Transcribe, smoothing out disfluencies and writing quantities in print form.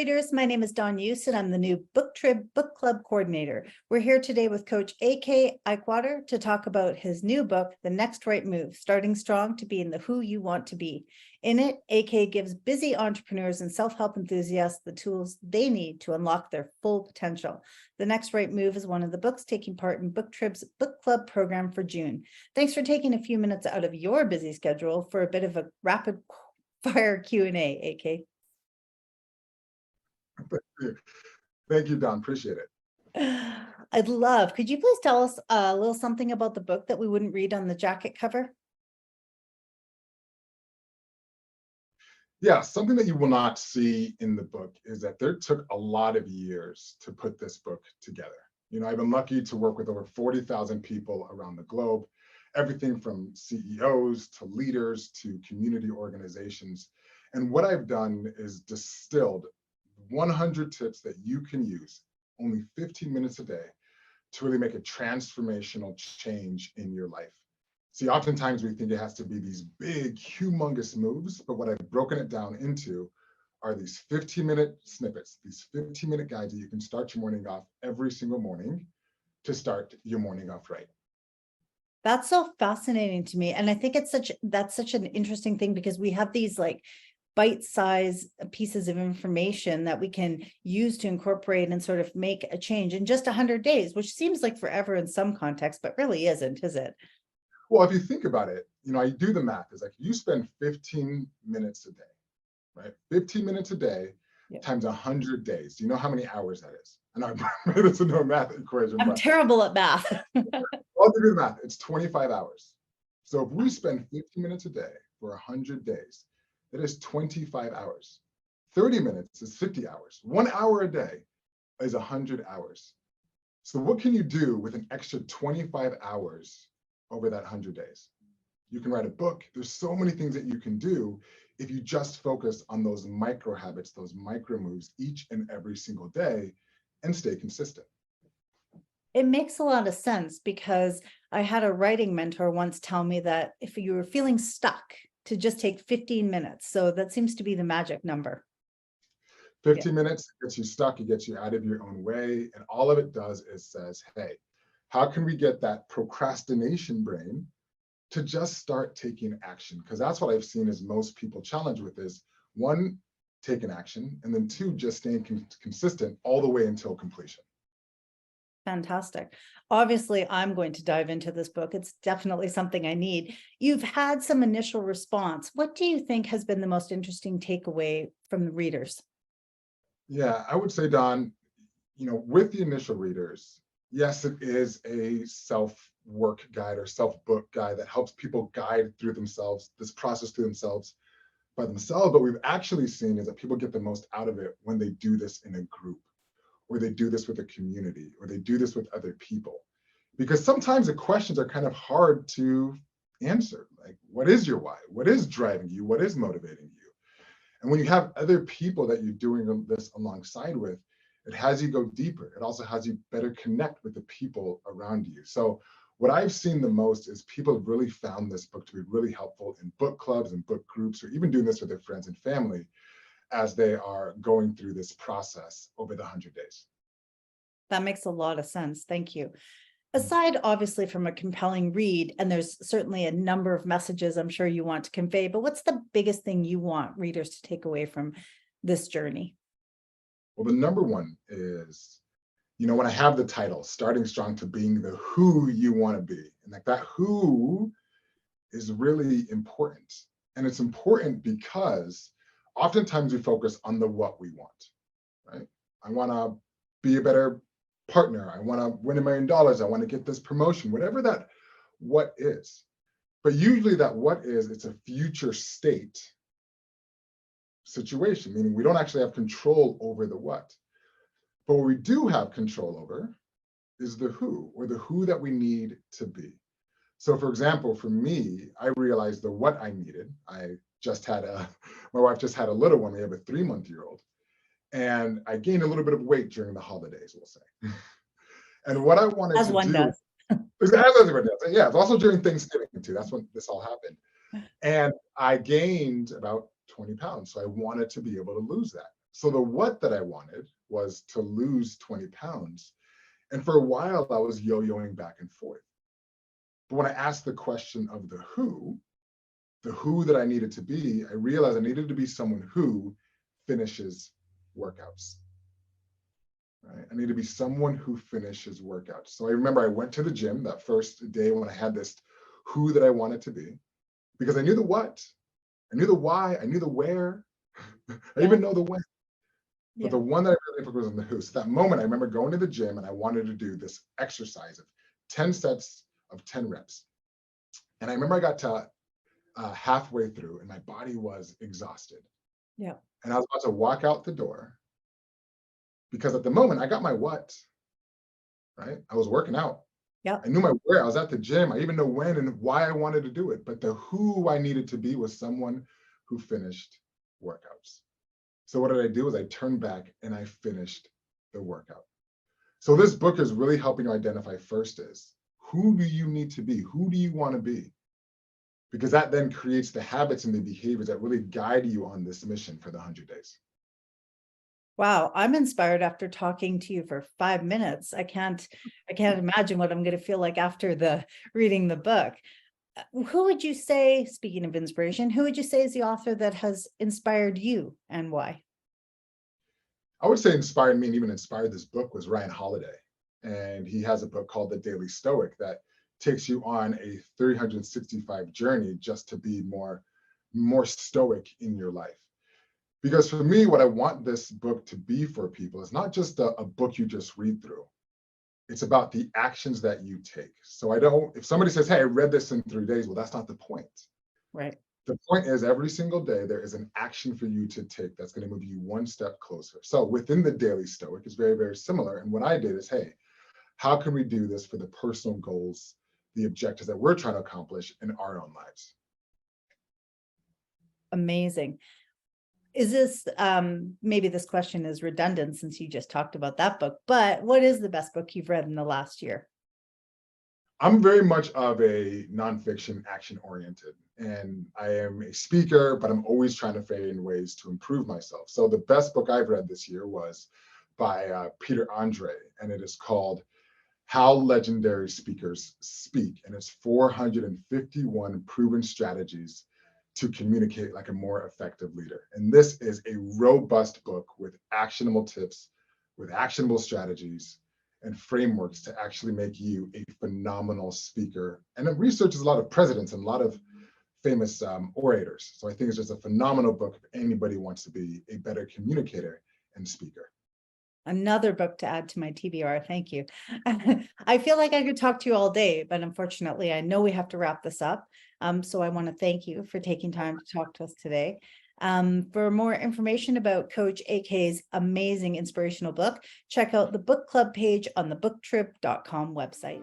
readers. My name is Dawn Hughes, and I'm the new Booktrib Book Club Coordinator. We're here today with Coach Ikwuakor to talk about his new book, The Next Right Move, Starting Strong to Be in the Who You Want to Be. In it, AK gives busy entrepreneurs and self-help enthusiasts the tools they need to unlock their full potential. The Next Right Move is one of the books taking part in Booktrib's Book Club program for June. Thanks for taking a few minutes out of your busy schedule for a bit of a rapid fire Q&A, AK. Thank you, Don. Appreciate it. Could you please tell us a little something about the book that we wouldn't read on the jacket cover? Yeah, something that you will not see in the book is that there took a lot of years to put this book together. I've been lucky to work with over 40,000 people around the globe, everything from CEOs to leaders to community organizations. And what I've done is distilled 100 tips that you can use only 15 minutes a day to really make a transformational change in your life. See, oftentimes we think it has to be these big, humongous moves, but what I've broken it down into are these 15-minute snippets, these 15-minute guides that you can start your morning off every single morning to start your morning off right. That's so fascinating to me. And I think that's such an interesting thing, because we have these like bite-sized pieces of information that we can use to incorporate and sort of make a change in just 100 days, which seems like forever in some context, but really isn't, is it? Well, if you think about it, I do the math. It's like you spend 15 minutes a day, right? 15 minutes a day times 100 days. Do you know how many hours that is? And I made it to no math equation. I'm terrible at math. I'll give you the math. It's 25 hours. So if we spend 15 minutes a day for 100 days, that is 25 hours. 30 minutes is 50 hours. 1 hour a day is 100 hours. So what can you do with an extra 25 hours over that 100 days? You can write a book. There's so many things that you can do if you just focus on those micro habits, those micro moves each and every single day and stay consistent. It makes a lot of sense, because I had a writing mentor once tell me that if you were feeling stuck, to just take 15 minutes. So that seems to be the magic number. 15 minutes gets you stuck, it gets you out of your own way. And all of it does is says, hey, how can we get that procrastination brain to just start taking action? Because that's what I've seen is most people challenge with is, one, taking action, and then two, just staying consistent all the way until completion. Fantastic. Obviously, I'm going to dive into this book. It's definitely something I need. You've had some initial response. What do you think has been the most interesting takeaway from the readers? Yeah, I would say, Don, with the initial readers, yes, it is a self-work guide or self-book guide that helps people guide through themselves, this process through themselves by themselves. But we've actually seen is that people get the most out of it when they do this in a group, or they do this with a community, or they do this with other people. Because sometimes the questions are kind of hard to answer. Like, what is your why? What is driving you? What is motivating you? And when you have other people that you're doing this alongside with, it has you go deeper. It also has you better connect with the people around you. So what I've seen the most is people have really found this book to be really helpful in book clubs and book groups, or even doing this with their friends and family as they are going through this process over the 100 days. That makes a lot of sense. Thank you. Aside, obviously, from a compelling read, and there's certainly a number of messages I'm sure you want to convey, but what's the biggest thing you want readers to take away from this journey? Well, the number one is, when I have the title, Starting Strong to Being the Who You Want to Be, and like that who is really important. And it's important because oftentimes we focus on the what we want, right? I want to be a better partner. I want to win $1 million. I want to get this promotion, whatever that what is. But usually that what is, it's a future state situation, meaning we don't actually have control over the what. But what we do have control over is the who, or the who that we need to be. So for example, for me, I realized the what I needed. My wife just had a little one. We have a 3-month-old. And I gained a little bit of weight during the holidays, we'll say. And what I wanted As to one do, does. as everyone does. Yeah, it's also during Thanksgiving too. That's when this all happened. And I gained about 20 pounds. So I wanted to be able to lose that. So the what that I wanted was to lose 20 pounds. And for a while, I was yo-yoing back and forth. But when I asked the question of the who that I needed to be, I realized I needed to be someone who finishes workouts. Right? I need to be someone who finishes workouts. So I remember I went to the gym that first day when I had this who that I wanted to be, because I knew the what, I knew the why, I knew the where, I even know the when. But the one that I really focused on the who. So that moment, I remember going to the gym and I wanted to do this exercise of 10 sets of 10 reps. And I remember I got to halfway through and my body was exhausted. Yeah. And I was about to walk out the door because at the moment I got my what, right? I was working out. Yeah. I knew my where. I was at the gym. I even know when and why I wanted to do it. But the who I needed to be was someone who finished workouts. So what did I do is I turned back and I finished the workout. So this book is really helping you identify first is, who do you need to be? Who do you want to be? Because that then creates the habits and the behaviors that really guide you on this mission for the 100 days. Wow, I'm inspired after talking to you for 5 minutes. I can't imagine what I'm going to feel like after reading the book. Who would you say, speaking of inspiration, who would you say is the author that has inspired you and why? I would say inspired me and even inspired this book was Ryan Holiday. And he has a book called The Daily Stoic that takes you on a 365 journey just to be more stoic in your life. Because for me, what I want this book to be for people is not just a book you just read through. It's about the actions that you take. So if somebody says, hey, I read this in 3 days, well, that's not the point. Right. The point is every single day, there is an action for you to take that's going to move you one step closer. So within the Daily Stoic is very, very similar. And what I did is, hey, how can we do this for the personal goals, the objectives that we're trying to accomplish in our own lives? Amazing. Is this, maybe this question is redundant since you just talked about that book, but what is the best book you've read in the last year? I'm very much of a nonfiction action oriented, and I am a speaker, but I'm always trying to find ways to improve myself. So the best book I've read this year was by Peter Andre, and it is called How Legendary Speakers Speak. And it's 451 proven strategies to communicate like a more effective leader. And this is a robust book with actionable tips, with actionable strategies and frameworks to actually make you a phenomenal speaker. And it researches a lot of presidents and a lot of famous orators. So I think it's just a phenomenal book if anybody wants to be a better communicator and speaker. Another book to add to my TBR. Thank you. I feel like I could talk to you all day, but unfortunately, I know we have to wrap this up. So I want to thank you for taking time to talk to us today. For more information about Coach AK's amazing inspirational book, check out the book club page on the booktrib.com website.